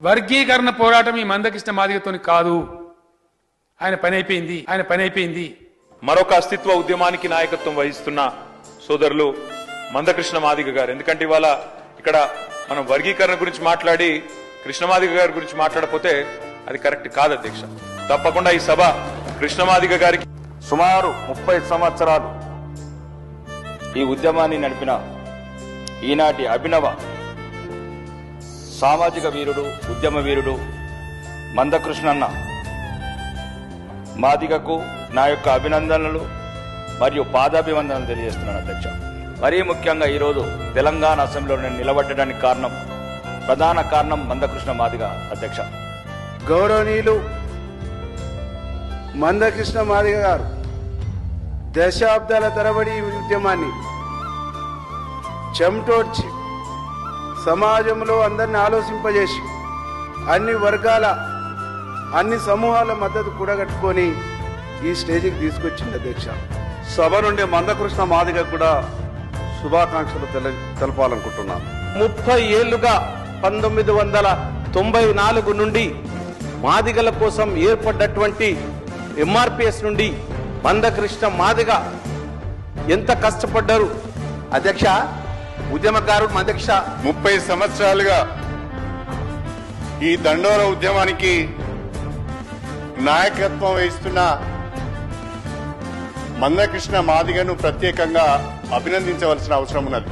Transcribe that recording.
వర్గీకరణ పోరాటం ఈ మందకృష్ణ మాదిగతోని కాదు. ఆయన పని అయిపోయింది. మరొక అస్తిత్వ ఉద్యమానికి నాయకత్వం వహిస్తున్న సోదరులు మందకృష్ణ మాదిగ గారు. ఎందుకంటే ఇవాళ ఇక్కడ మనం వర్గీకరణ గురించి మాట్లాడి కృష్ణమాదిగ గారి గురించి మాట్లాడకపోతే అది కరెక్ట్ కాదు అధ్యక్ష. తప్పకుండా ఈ సభ కృష్ణమాదిగ గారికి సుమారు 30 సంవత్సరాలు ఈ ఉద్యమాన్ని నడిపిన ఈనాటి అభినవ సామాజిక వీరుడు, ఉద్యమ వీరుడు మందకృష్ణన్న మాదిగకు నా యొక్క అభినందనలు మరియు పాదాభివందనలు తెలియజేస్తున్నాను అధ్యక్ష. మరీ ముఖ్యంగా ఈరోజు తెలంగాణ అసెంబ్లీలో నేను నిలబడడానికి ప్రధాన కారణం మందకృష్ణ మాదిగ అధ్యక్ష. గౌరవనీయులు మందకృష్ణ మాదిగ గారు దశాబ్దాల తరబడి ఈ ఉద్యమాన్ని చెమటోడ్చి సమాజంలో అందరిని ఆలోచింపజేసి అన్ని వర్గాల అన్ని సమూహాల మద్దతు కూడగట్టుకొని ఈ స్టేజికి తీసుకొచ్చింది అధ్యక్ష. సభ నుండి మందకృష్ణ మాదిగ కూడా శుభాకాంక్షలు తెలపాలనుకుంటున్నాను. 30 ఏళ్లుగా 1994 నుండి మాదిగల కోసం ఏర్పడ్డటువంటి ఎంఆర్పిఎస్ నుండి మందకృష్ణ మాదిగ ఎంత కష్టపడ్డారు అధ్యక్ష. ఉద్యమకారుడు అధ్యక్ష 30 సంవత్సరాలుగా ఈ దండోర ఉద్యమానికి నాయకత్వం వహిస్తున్న మందకృష్ణ మాదిగను ప్రత్యేకంగా అభినందించవలసిన అవసరం ఉన్నది.